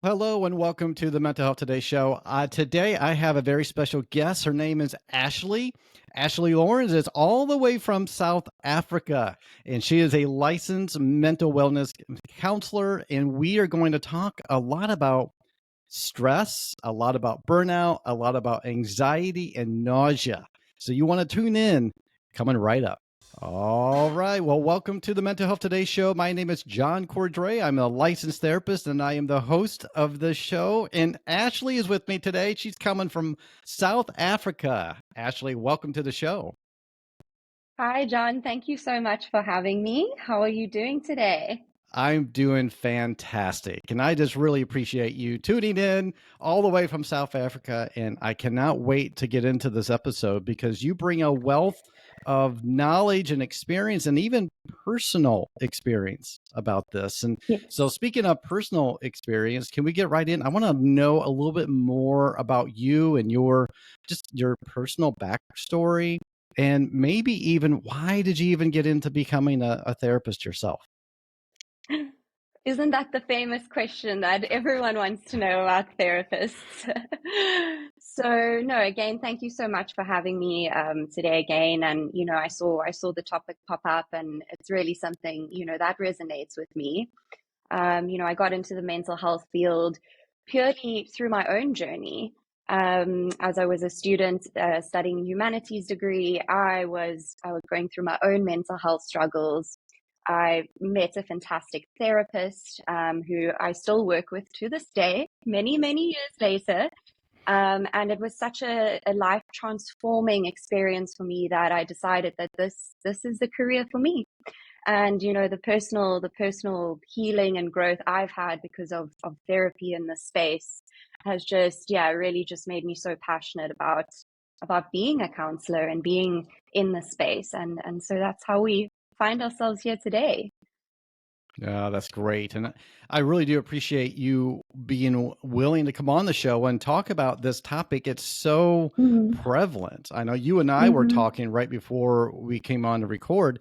Hello and welcome to the Mental Health Today show. Today I have a very special guest. Her name is Ashley. Ashley Lourens is all the way from South Africa, and she is a licensed mental wellness counselor. And we are going to talk a lot about stress, a lot about burnout, a lot about anxiety and nausea. So you want to tune in, coming right up. All right. Well, welcome to the Mental Health Today show. My name is John Cordray. I'm a licensed therapist and I am the host of the show. And Ashley is with me today. She's coming from South Africa. Ashley, welcome to the show. Hi, John. Thank you so much for having me. How are you doing today? I'm doing fantastic. And I just really appreciate you tuning in all the way from South Africa. And I cannot wait to get into this episode because you bring a wealth of knowledge and experience and even personal experience about this. And so, Yes. speaking of personal experience, can we get right in? I want to know a little bit more about you and your personal backstory. And maybe even why did you even get into becoming a therapist yourself? Isn't that the famous question that everyone wants to know about therapists? So, no, again, thank you so much for having me today again. And I saw the topic pop up, and it's really something that resonates with me. I got into the mental health field purely through my own journey. As I was a student studying humanities degree, I was going through my own mental health struggles. I met a fantastic therapist who I still work with to this day, many, many years later. And it was such a life transforming experience for me that I decided that this is the career for me. And the personal healing and growth I've had because of therapy in this space has just, yeah, really just made me so passionate about being a counselor and being in the space. And so that's how we find ourselves here today. Yeah, that's great. And I really do appreciate you being willing to come on the show and talk about this topic. It's so Hmm. prevalent. I know you and I were Hmm. talking right before we came on to record.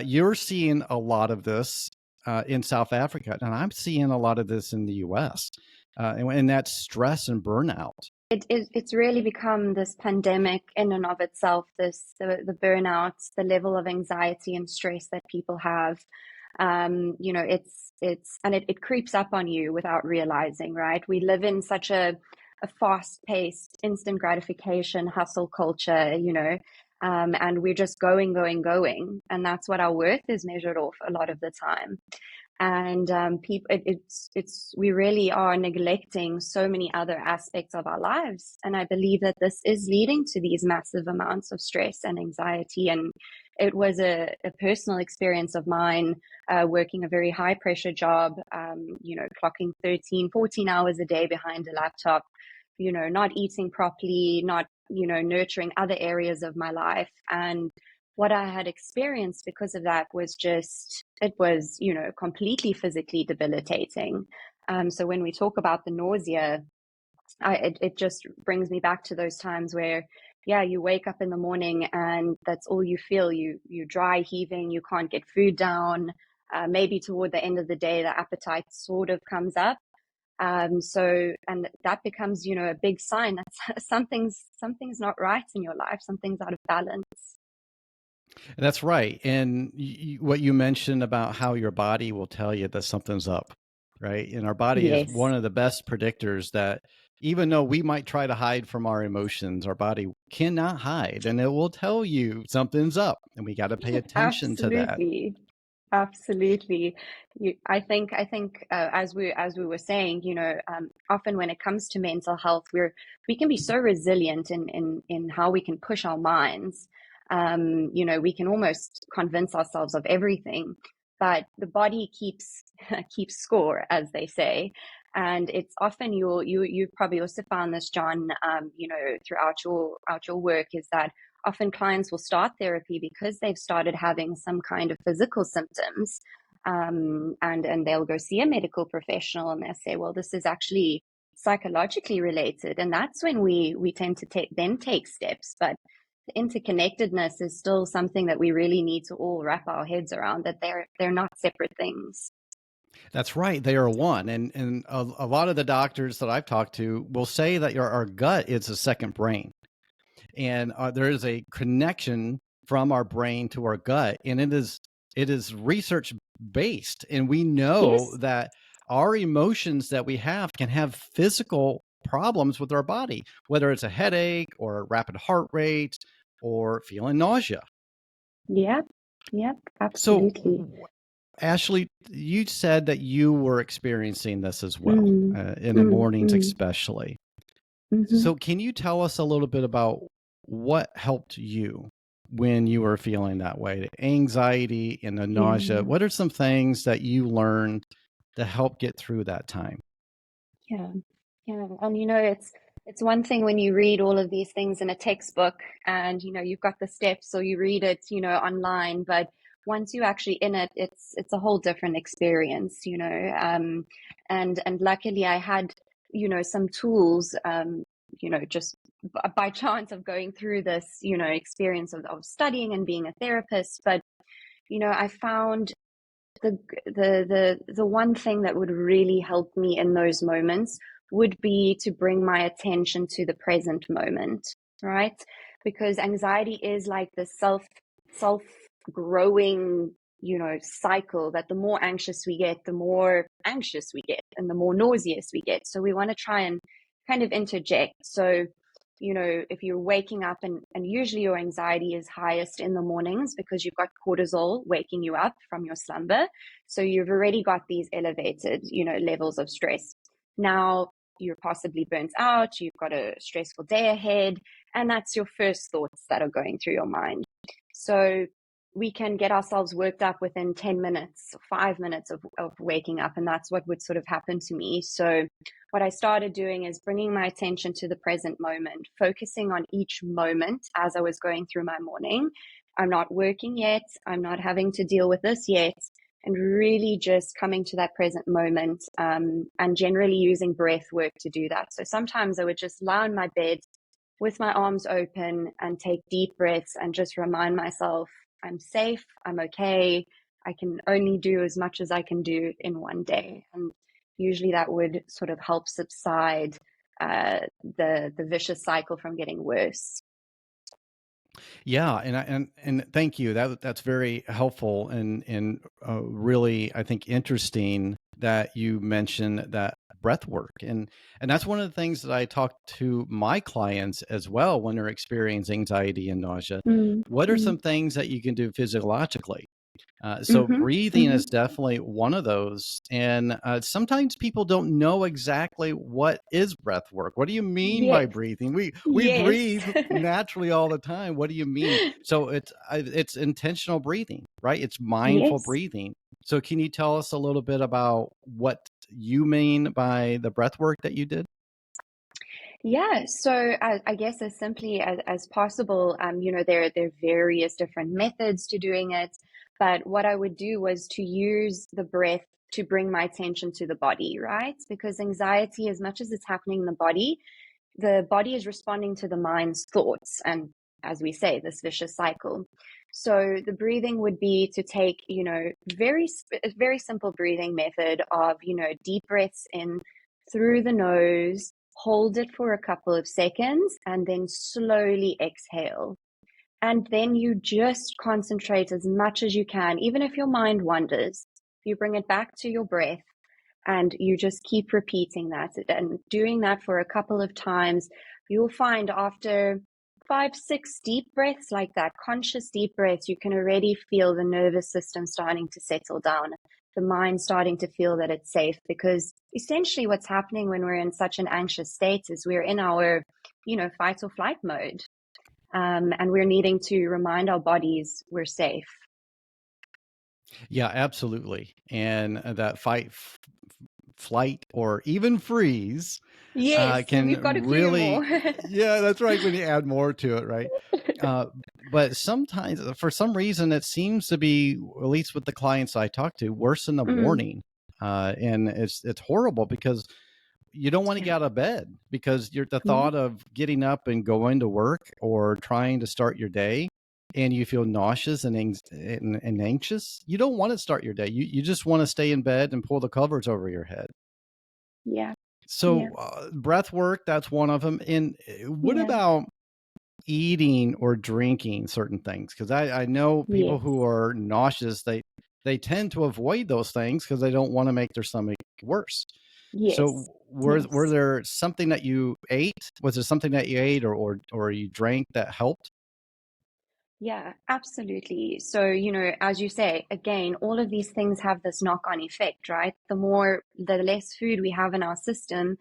You're seeing a lot of this in South Africa, and I'm seeing a lot of this in the US. And that's stress and burnout. It's really become this pandemic in and of itself, the burnouts, the level of anxiety and stress that people have. It creeps up on you without realizing, right? We live in such a fast-paced, instant gratification, hustle culture, and we're just going, going, going, and that's what our worth is measured off a lot of the time. And people, it's we really are neglecting so many other aspects of our lives, and I believe that this is leading to these massive amounts of stress and anxiety. And it was a personal experience of mine, working a very high pressure job, clocking 13, 14 hours a day behind a laptop, not eating properly, not nurturing other areas of my life. And what I had experienced because of that was just, it was, completely physically debilitating. So when we talk about the nausea, it just brings me back to those times where, yeah, you wake up in the morning and that's all you feel. You dry heaving, you can't get food down. Maybe toward the end of the day, the appetite sort of comes up. And that becomes, a big sign that something's not right in your life. Something's out of balance. That's right. And what you mentioned about how your body will tell you that something's up, right? And our body is one Yes, of the best predictors that even though we might try to hide from our emotions, our body cannot hide and it will tell you something's up and we got to pay attention to that. absolutely. Absolutely. I think, as we were saying, often when it comes to mental health, we can be so resilient in how we can push our minds. We can almost convince ourselves of everything, but the body keeps keeps score, as they say. And it's often you've probably also found this, John, throughout your work, is that often clients will start therapy because they've started having some kind of physical symptoms. And they'll go see a medical professional and they'll say, well, this is actually psychologically related. And that's when we tend to take steps. But the interconnectedness is still something that we really need to all wrap our heads around, that they're not separate things. That's right. They are one. And a lot of the doctors that I've talked to will say that our gut is a second brain. And there is a connection from our brain to our gut. And it is research based. And we know Yes. that our emotions that we have can have physical problems with our body, whether it's a headache or a rapid heart rate or feeling nausea. Yep. Yep. So, Absolutely. Ashley, you said that you were experiencing this as well, Mm, in the mm, mornings mm, especially. mm-hmm. So, can you tell us a little bit about what helped you when you were feeling that way, the anxiety and the nausea? Yeah. What are some things that you learned to help get through that time? Yeah. Yeah. And it's one thing when you read all of these things in a textbook and you've got the steps or you read it, online, but once you actually in it, it's a whole different experience. And luckily I had, some tools, just by chance of going through this, experience of studying and being a therapist. But, I found the the one thing that would really help me in those moments would be to bring my attention to the present moment, right? Because anxiety is like the self growing, cycle that the more anxious we get, the more anxious we get and the more nauseous we get. So we want to try and kind of interject. So if you're waking up and usually your anxiety is highest in the mornings because you've got cortisol waking you up from your slumber. So you've already got these elevated, levels of stress. Now you're possibly burnt out, you've got a stressful day ahead, and that's your first thoughts that are going through your mind. So we can get ourselves worked up within 10 minutes, 5 minutes of waking up. And that's what would sort of happen to me. So what I started doing is bringing my attention to the present moment, focusing on each moment as I was going through my morning. I'm not working yet. I'm not having to deal with this yet. And really just coming to that present moment, and generally using breath work to do that. So sometimes I would just lie on my bed with my arms open and take deep breaths and just remind myself I'm safe, I'm okay, I can only do as much as I can do in one day. And usually that would sort of help subside the vicious cycle from getting worse. Yeah, and thank you. That's very helpful and really, I think, interesting that you mentioned that breath work, and that's one of the things that I talk to my clients as well when they're experiencing anxiety and nausea. Mm, What are mm, some things that you can do physiologically? So mm-hmm, breathing mm-hmm. is definitely one of those, and sometimes people don't know exactly what is breath work. What do you mean by Yes, breathing? We yes, breathe naturally all the time. What do you mean? So it's intentional breathing, right? It's mindful yes. breathing. So can you tell us a little bit about what you mean by the breath work that you did? Yeah, so I guess as simply as possible, there are various different methods to doing it, but what I would do was to use the breath to bring my attention to the body, right? Because anxiety, as much as it's happening in the body is responding to the mind's thoughts, and as we say, this vicious cycle. So the breathing would be to take, a very simple breathing method of, deep breaths in through the nose, hold it for a couple of seconds, and then slowly exhale. And then you just concentrate as much as you can, even if your mind wanders. You bring it back to your breath and you just keep repeating that and doing that for a couple of times. You'll find after 5, 6 deep breaths, like that, conscious deep breaths, you can already feel the nervous system starting to settle down, the mind starting to feel that it's safe. Because essentially, what's happening when we're in such an anxious state is we're in our, fight or flight mode. And we're needing to remind our bodies we're safe. Yeah, absolutely. And that flight, or even freeze Yes, we've got can a few really, more. yeah, that's right. When you add more to it, right? But sometimes, for some reason, it seems to be, at least with the clients I talk to, worse in the Mm, morning. And it's horrible because you don't want to yeah, get out of bed because the yeah. thought of getting up and going to work or trying to start your day and you feel nauseous and anxious, you don't want to start your day. You just want to stay in bed and pull the covers over your head. Yeah. Yeah. So breath work, that's one of them. And what Yeah. about eating or drinking certain things? Because I know people who Yes. are nauseous, they tend to avoid those things because they don't want to make their stomach worse. Yes. So were Yes. there something that you ate? Was there something that you ate or you drank that helped? Yeah, absolutely. So, as you say, again, all of these things have this knock-on effect, right? The less food we have in our system,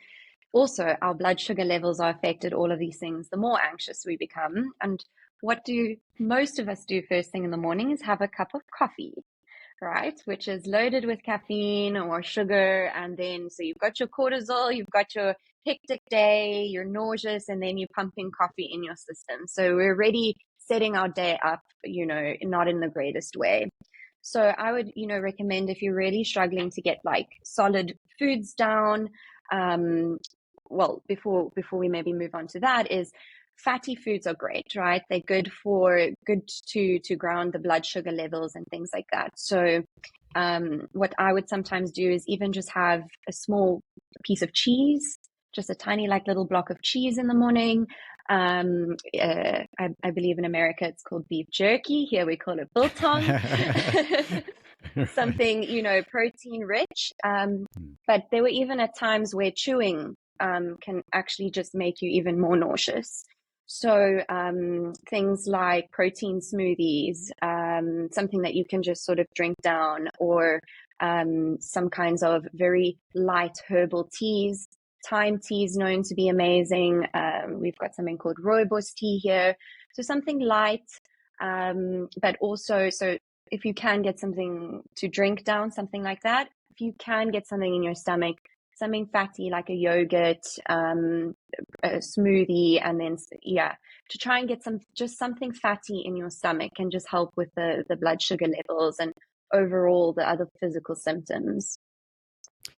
also our blood sugar levels are affected, all of these things, the more anxious we become. And what do most of us do first thing in the morning is have a cup of coffee, right? Which is loaded with caffeine or sugar. And then, so you've got your cortisol, you've got your hectic day, you're nauseous, and then you're pumping coffee in your system. So we're already setting our day up, not in the greatest way. So I would, recommend if you're really struggling to get like solid foods down, um, well, before we maybe move on to that, is fatty foods are great, right? They're good to ground the blood sugar levels and things like that. So what I would sometimes do is even just have a small piece of cheese, just a tiny like little block of cheese in the morning. I believe in America it's called beef jerky. Here we call it biltong. Right. Something, protein rich. But there were even at times where chewing can actually just make you even more nauseous. So things like protein smoothies, something that you can just sort of drink down, or some kinds of very light herbal teas. Thyme tea is known to be amazing. We've got something called rooibos tea here. So something light, but also, so if you can get something to drink down, something like that, if you can get something in your stomach, something fatty like a yogurt, a smoothie, and then, yeah, to try and get something fatty in your stomach can just help with the blood sugar levels and overall the other physical symptoms.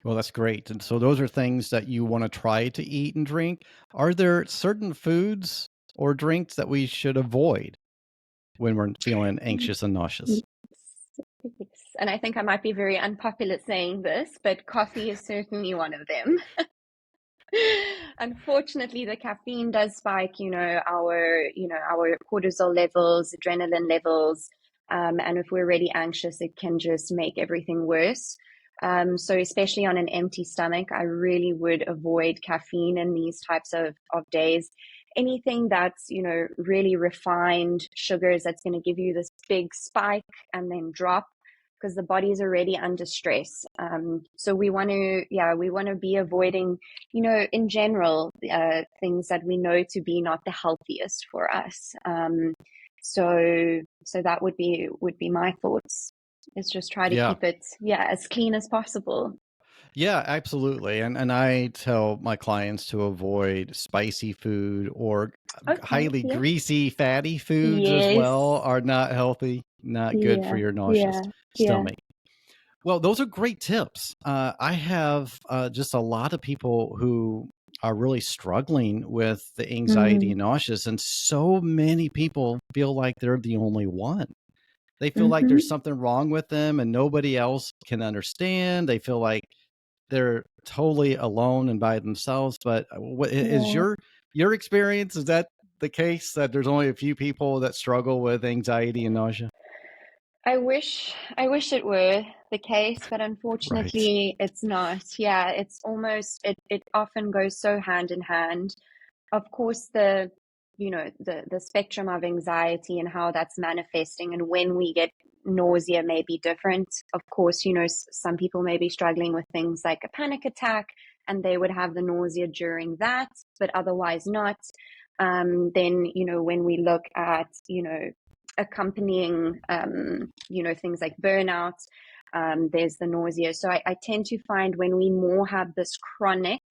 Well, that's great. And so those are things that you want to try to eat and drink. Are there certain foods or drinks that we should avoid when we're feeling anxious and nauseous? Yes. Yes. And I think I might be very unpopular saying this, but coffee is certainly one of them. Unfortunately, the caffeine does spike, our cortisol levels, adrenaline levels, and if we're really anxious, it can just make everything worse. So especially on an empty stomach, I really would avoid caffeine in these types of days. Anything that's, really refined sugars that's going to give you this big spike and then drop, because the body is already under stress. So we want to be avoiding, in general, things that we know to be not the healthiest for us. So that would be my thoughts. Is just try to Yeah. keep it, yeah, as clean as possible. Yeah, absolutely. And I tell my clients to avoid spicy food or Okay. highly Yeah. greasy, fatty foods as Yes. well are not healthy, not good for Yeah. your nauseous Yeah. Yeah. stomach. Well, those are great tips. I have just a lot of people who are really struggling with the anxiety Mm-hmm. and nauseous, and so many people feel like they're the only one. They feel like there's Mm-hmm. something wrong with them and nobody else can understand. They feel like they're totally alone and by themselves. But what is Yeah. your experience? Is that the case that there's only a few people that struggle with anxiety and nausea? I wish it were the case, but Right. unfortunately it's not. Yeah, it often goes so hand in hand. Of course, the spectrum of anxiety and how that's manifesting and when we get nausea may be different. Of course, some people may be struggling with things like a panic attack and they would have the nausea during that, but otherwise not. Then, when we look at, accompanying, things like burnout, there's the nausea. So I tend to find when we more have this chronic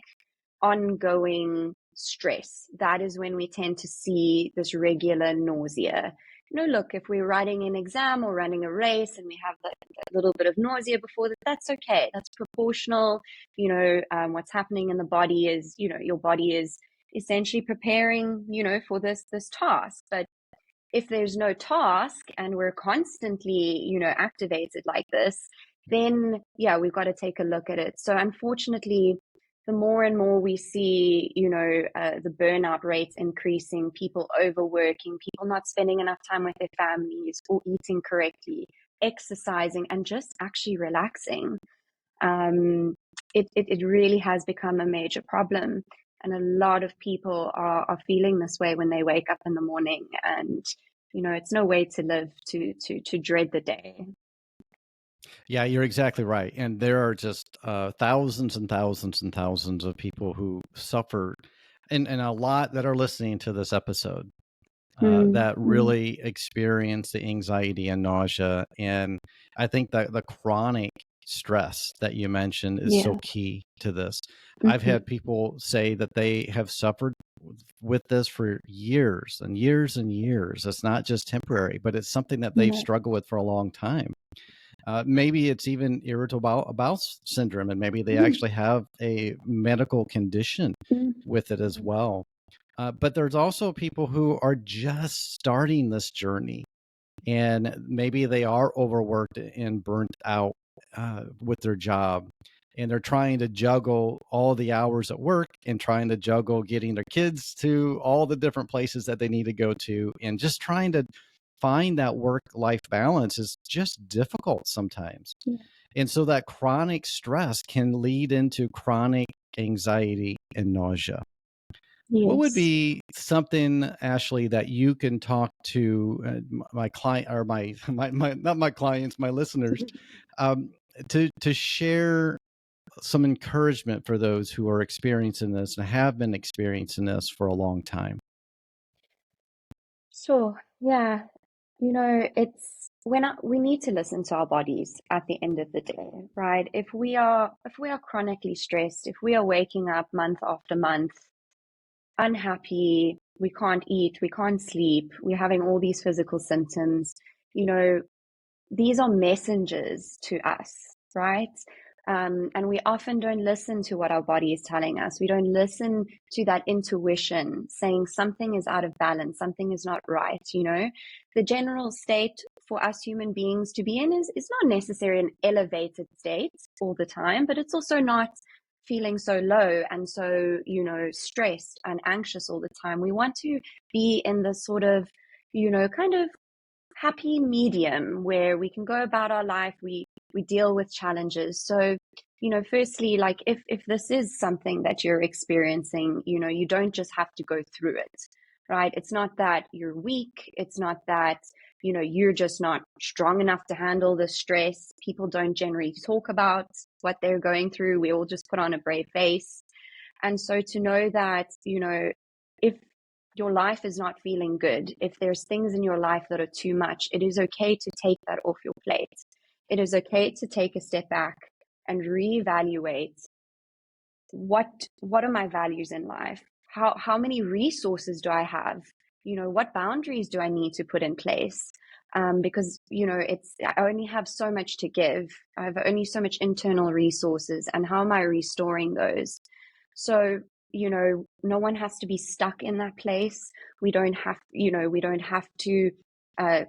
ongoing stress, that is when we tend to see this regular nausea. Look, if we're writing an exam or running a race and we have a little bit of nausea before that, that's okay. That's proportional. What's happening in the body is, your body is essentially preparing, for this task. But if there's no task and we're constantly, activated like this, then yeah, we've got to take a look at it. So unfortunately, the more and more we see, the burnout rates increasing, people overworking, people not spending enough time with their families or eating correctly, exercising, and just actually relaxing. It really has become a major problem. And a lot of people are feeling this way when they wake up in the morning. And, it's no way to live to dread the day. Yeah, you're exactly right. And there are just thousands and thousands and thousands of people who suffer, and a lot that are listening to this episode that Mm-hmm. really experience the anxiety and nausea. And I think that the chronic stress that you mentioned is so Yeah. key to this. I've Mm-hmm. had people say that they have suffered with this for years and years and years. It's not just temporary, but it's something that they've No. struggled with for a long time. Maybe it's even irritable bowel syndrome, and maybe they Mm-hmm. actually have a medical condition with it as well. But there's also people who are just starting this journey, and maybe they are overworked and burnt out with their job. And they're trying to juggle all the hours at work and trying to juggle getting their kids to all the different places that they need to go to, and just trying to find that work life balance is just difficult sometimes. Yeah. And so that chronic stress can lead into chronic anxiety and nausea. What would Yes. be something, Ashley, that you can talk to my client, or my not my clients, my listeners, um, to share some encouragement for those who are experiencing this and have been experiencing this for a long time? Sure. Yeah. It's we need to listen to our bodies at the end of the day, right? If we are chronically stressed, if we are waking up month after month unhappy, we can't eat, we can't sleep, we're having all these physical symptoms, you know, these are messengers to us, right? And we often don't listen to what our body is telling us. We don't listen to that intuition saying something is out of balance, something is not right. The general state for us human beings to be in is not necessarily an elevated state all the time, but it's also not feeling so low and so, stressed and anxious all the time. We want to be in this sort of, kind of happy medium where we can go about our life, we deal with challenges. So firstly, like if this is something that you're experiencing, you don't just have to go through it, right? It's not that you're weak, it's not that you're just not strong enough to handle the stress. People don't generally talk about what they're going through. We all just put on a brave face. And so to know that, if your life is not feeling good, if there's things in your life that are too much, it is okay to take that off your plate. It is okay to take a step back and reevaluate what are my values in life? How many resources do I have? What boundaries do I need to put in place? Because I only have so much to give. I have only so much internal resources, and how am I restoring those? So, no one has to be stuck in that place. We don't have to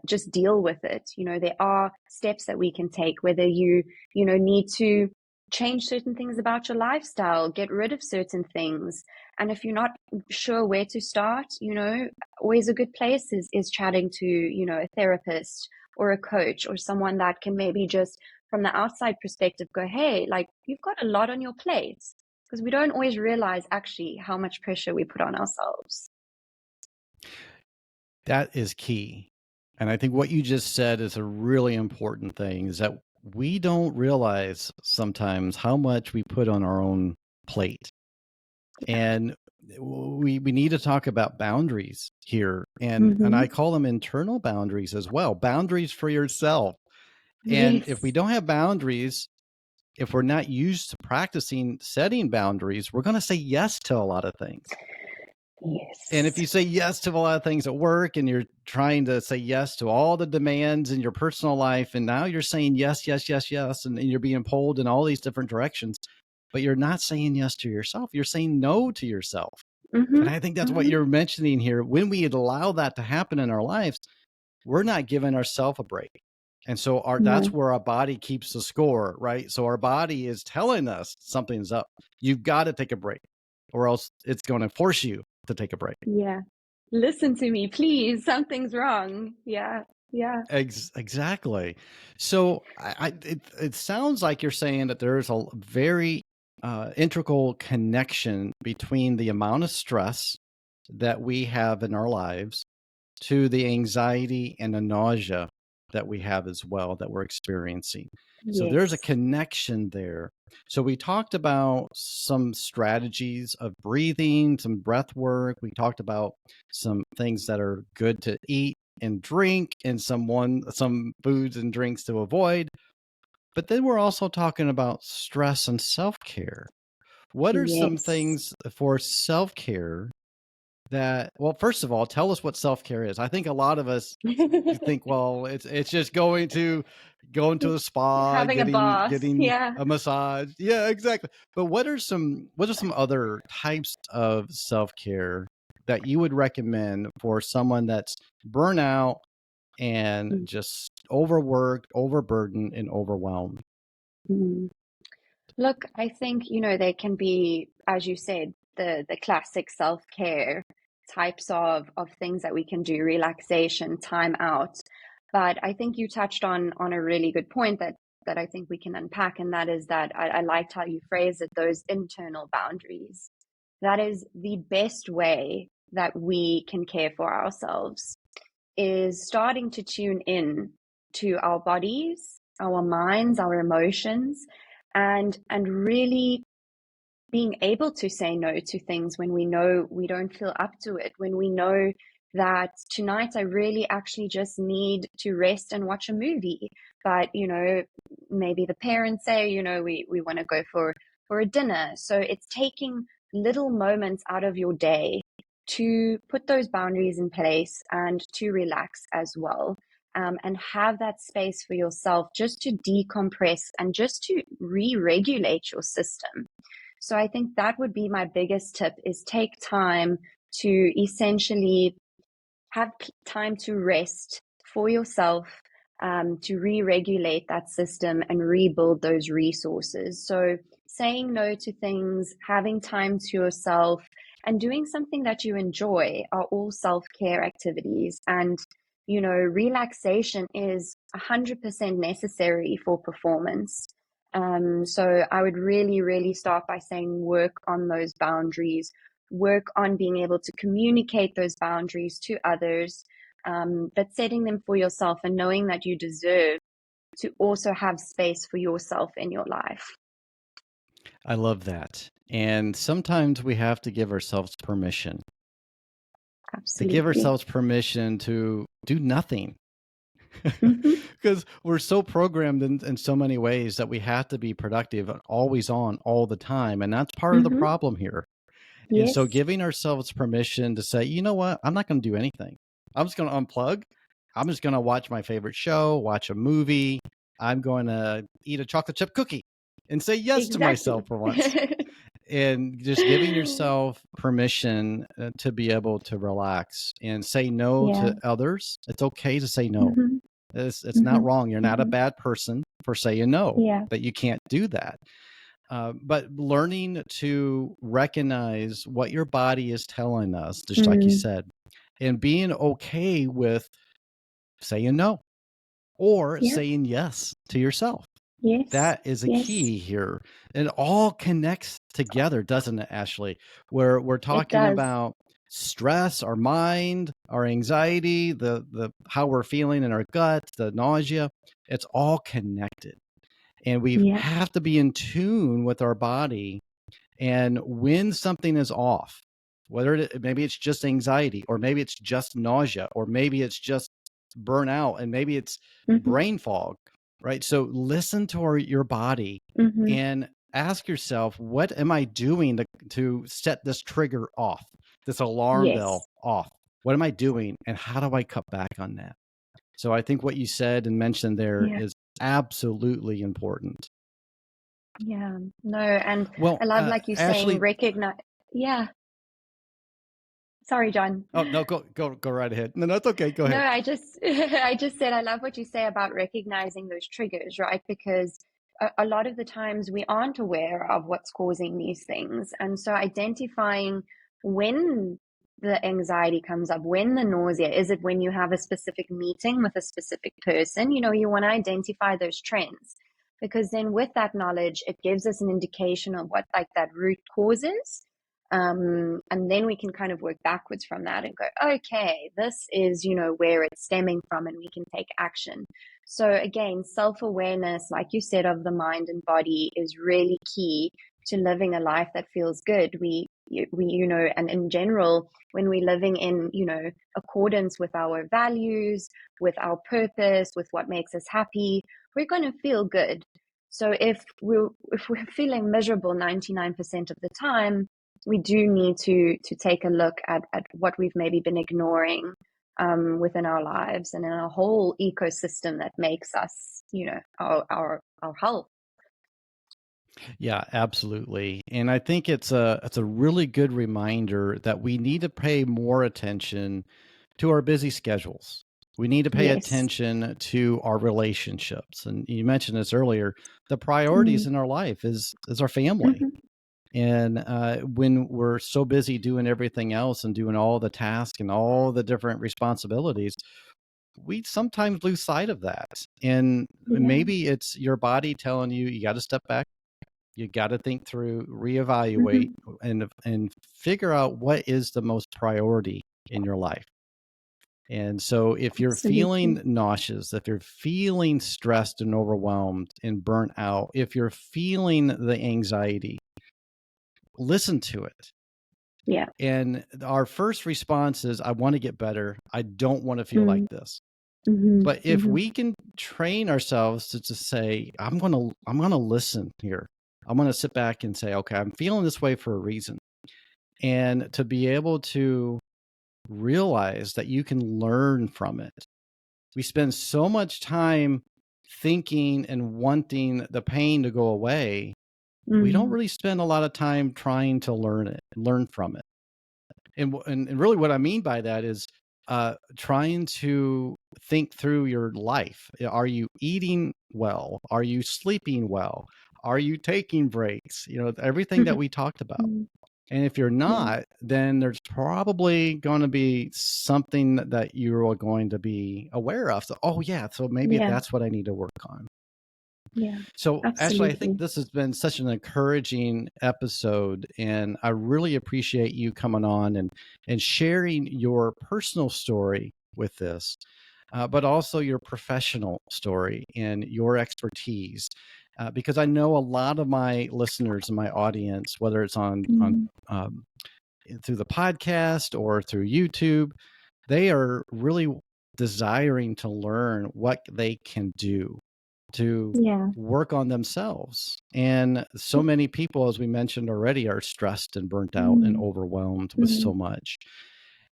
just deal with it. There are steps that we can take, whether need to change certain things about your lifestyle, get rid of certain things. And if you're not sure where to start, always a good place is chatting to, a therapist or a coach or someone that can maybe just from the outside perspective go, hey, like you've got a lot on your plate, because we don't always realize actually how much pressure we put on ourselves. That is key. And I think what you just said is a really important thing, is that we don't realize sometimes how much we put on our own plate. And we need to talk about boundaries here. And I Mm-hmm. call them internal boundaries as well, boundaries for yourself. And if we Yes. don't have boundaries, if we're not used to practicing setting boundaries, we're going to say yes to a lot of things. And if Yes. you say yes to a lot of things at work, and you're trying to say yes to all the demands in your personal life, and now you're saying yes, yes, yes, yes, and you're being pulled in all these different directions, but you're not saying yes to yourself. You're saying no to yourself. And Mm-hmm. I think that's what Mm-hmm. you're mentioning here. When we allow that to happen in our lives, we're not giving ourselves a break. And so that's No. where our body keeps the score, right? So our body is telling us something's up. You've got to take a break, or else it's going to force you to take a break. Yeah. Listen to me, please. Something's wrong. Yeah. Yeah. Exactly. So it sounds like you're saying that there's a very integral connection between the amount of stress that we have in our lives to the anxiety and the nausea that we have as well that we're experiencing. So there's a Yes. connection there. So we talked about some strategies of breathing, some breath work. We talked about some things that are good to eat and drink and some foods and drinks to avoid. But then we're also talking about stress and self-care. What are some Yes. things for self-care that, well, first of all, tell us what self-care is. I think a lot of us think, well, it's just going to a spa, Having a bath. getting Yeah. a massage. Yeah, exactly. But what are some other types of self-care that you would recommend for someone that's burnout and just overworked, overburdened, and overwhelmed? Mm-hmm. Look, I think, they can be, as you said, the classic self-care types of things that we can do, relaxation, time out. But I think you touched on a really good point that I think we can unpack, and that is that I liked how you phrase it, those internal boundaries. That is the best way that we can care for ourselves, is starting to tune in to our bodies, our minds, our emotions, and really being able to say no to things when we know we don't feel up to it, when we know that tonight I really actually just need to rest and watch a movie. But, maybe the parents say, we want to go for a dinner. So it's taking little moments out of your day to put those boundaries in place and to relax as well. And have that space for yourself just to decompress and just to re-regulate your system. So I think that would be my biggest tip, is take time to essentially have time to rest for yourself, to re-regulate that system and rebuild those resources. So saying no to things, having time to yourself, and doing something that you enjoy are all self-care activities. And, relaxation is 100% necessary for performance. So I would really, really start by saying work on those boundaries, work on being able to communicate those boundaries to others, but setting them for yourself and knowing that you deserve to also have space for yourself in your life. I love that. And sometimes we have to give ourselves permission, Absolutely. to do nothing. Hmm. Because we're so programmed in so many ways that we have to be productive and always on all the time. And that's part of the Hmm. problem here. And so Yes, giving ourselves permission to say, you know what, I'm not going to do anything. I'm just going to unplug. I'm just going to watch my favorite show, watch a movie. I'm going to eat a chocolate chip cookie and say yes to myself exactly. for once. And just giving yourself permission to be able to relax and say no Yeah. to others. It's okay to say no. Hmm. It's not Hmm. wrong. You're not a Hmm. bad person for saying no, Yeah. that you can't do that. But learning to recognize what your body is telling us, just like you Mm. said, and being okay with saying no or Yeah. saying yes to yourself. Yes. That is a Yes. key here. It all connects together, doesn't it, Ashley? Where we're It talking does. about stress, our mind, our anxiety, the how we're feeling in our gut, the nausea. It's all connected. And we Yeah. have to be in tune with our body. And when something is off, maybe it's just anxiety, or maybe it's just nausea, or maybe it's just burnout, and maybe it's Hmm. brain fog, right? So listen to your body Hmm. and ask yourself, what am I doing to set this trigger off, this alarm bell Yes. off? What am I doing? And how do I cut back on that? So I think what you said and mentioned there Yeah. is absolutely important. Yeah. No, and Well, I love, like you saying, Ashley, recognize. Yeah. Sorry, John. Oh no, go right ahead. No, that's okay. Go No, ahead. I just I just said I love what you say about recognizing those triggers, right? Because a lot of the times we aren't aware of what's causing these things. And so identifying when the anxiety comes up, when the nausea, is it when you have a specific meeting with a specific person? You know, you want to identify those trends because then with that knowledge, it gives us an indication of what like that root cause is. And then we can kind of work backwards from that and go, okay, this is, you know, where it's stemming from, and we can take action. So again, self-awareness, like you said, of the mind and body is really key to living a life that feels good. You know, and in general, when we're living in, you know, accordance with our values, with our purpose, with what makes us happy, we're going to feel good. So if we're feeling miserable 99% of the time, we do need to take a look at what we've maybe been ignoring within our lives and in our whole ecosystem that makes us, you know, our health. Yeah, absolutely. And I think it's a really good reminder that we need to pay more attention to our busy schedules. We need to pay Yes. attention to our relationships. And you mentioned this earlier, the Mm-hmm. priorities in our life is our family. Mm-hmm. And when we're so busy doing everything else and doing all the tasks and all the different responsibilities, we sometimes lose sight of that. And Yeah. maybe it's your body telling you, you got to step back, you got to think through, reevaluate, Mm-hmm. and figure out what is the most priority in your life. And so if you're Absolutely. feeling nauseous, if you're feeling stressed and overwhelmed and burnt out, if you're feeling the anxiety, listen to it. Yeah. And our first response is, I want to get better. I don't want to feel like this. Mm-hmm. But if Mm-hmm. we can train ourselves to just say, I'm gonna listen here. I'm gonna sit back and say, okay, I'm feeling this way for a reason. And to be able to realize that you can learn from it. We spend so much time thinking and wanting the pain to go away. We don't Mm-hmm. really spend a lot of time trying to learn from it. And really what I mean by that is trying to think through your life. Are you eating well? Are you sleeping well? Are you taking breaks? You know, everything that we talked about. Mm-hmm. And if you're Yeah. not, then there's probably going to be something that you're going to be aware of. So, oh yeah, so maybe Yeah. that's what I need to work on. Yeah. So, Ashley, I think Absolutely. this has been such an encouraging episode, and I really appreciate you coming on and sharing your personal story with this, but also your professional story and your expertise. Because I know a lot of my listeners and my audience, whether it's on Mm-hmm. um, through the podcast or through YouTube, they are really desiring to learn what they can do to Yeah. work on themselves. And so many people, as we mentioned already, are stressed and burnt out and Mm-hmm. overwhelmed with Mm-hmm. so much.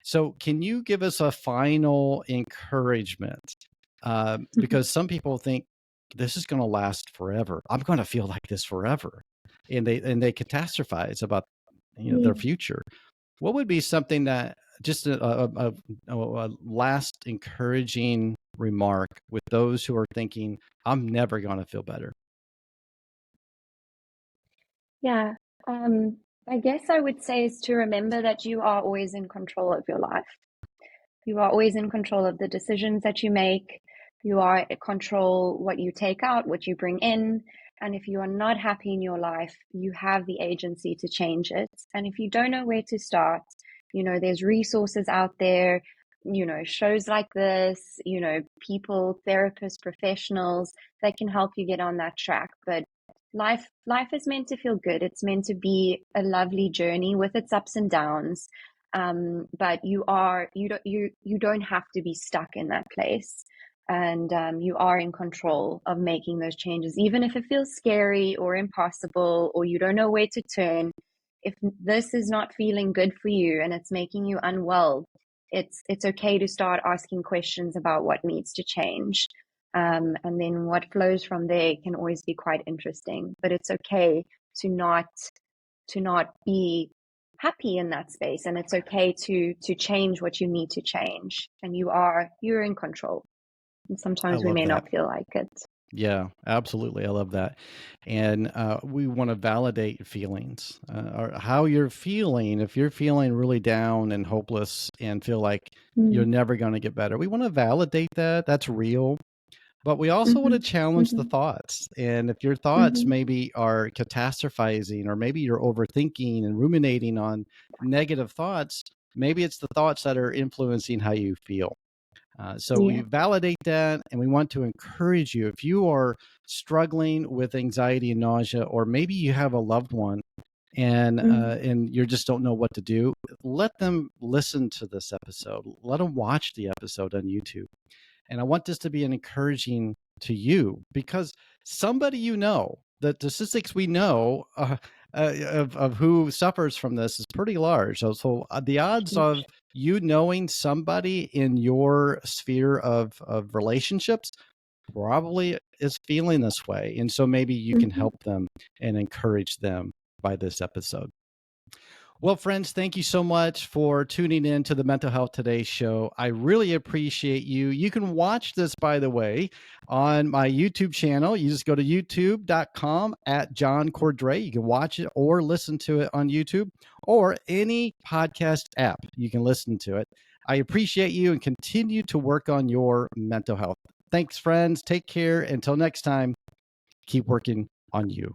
So, can you give us a final encouragement? Because some people think this is going to last forever. I'm going to feel like this forever, and they catastrophize about their Yeah. future. What would be something that just a last encouraging remark with those who are thinking, I'm never going to feel better? Yeah. I guess I would say is to remember that you are always in control of your life. You are always in control of the decisions that you make. You are in control what you take out, what you bring in. And if you are not happy in your life, you have the agency to change it. And if you don't know where to start, you know, there's resources out there, you know, shows like this, you know, people, therapists, professionals that can help you get on that track. But life is meant to feel good. It's meant to be a lovely journey with its ups and downs. But you don't have to be stuck in that place, and you are in control of making those changes, even if it feels scary or impossible, or you don't know where to turn. If this is not feeling good for you and it's making you unwell, it's okay to start asking questions about what needs to change. And then what flows from there can always be quite interesting. But it's okay to not be happy in that space, and it's okay to change what you need to change, and you're in control. And I sometimes we love may that. not feel like it. Yeah, absolutely. I love that. And we want to validate feelings or how you're feeling. If you're feeling really down and hopeless and feel like you're Mm. never going to get better, we want to validate that. That's real. But we also want to Mhm. challenge the Mhm. thoughts. And if your thoughts Mhm. maybe are catastrophizing, or maybe you're overthinking and ruminating on negative thoughts, maybe it's the thoughts that are influencing how you feel. So we Yeah. validate that, and we want to encourage you. If you are struggling with anxiety and nausea, or maybe you have a loved one Mm. and you just don't know what to do, let them listen to this episode. Let them watch the episode on YouTube. And I want this to be an encouraging to you, because somebody, the statistics we know of who suffers from this is pretty large. So the odds of Huge. you knowing somebody in your sphere of relationships probably is feeling this way. And so maybe you can Mhm. help them and encourage them by this episode. Well, friends, thank you so much for tuning in to the Mental Health Today show. I really appreciate you. You can watch this, by the way, on my YouTube channel. You just go to youtube.com at John Cordray. You can watch it or listen to it on YouTube, or any podcast app. You can listen to it. I appreciate you, and continue to work on your mental health. Thanks, friends. Take care. Until next time, keep working on you.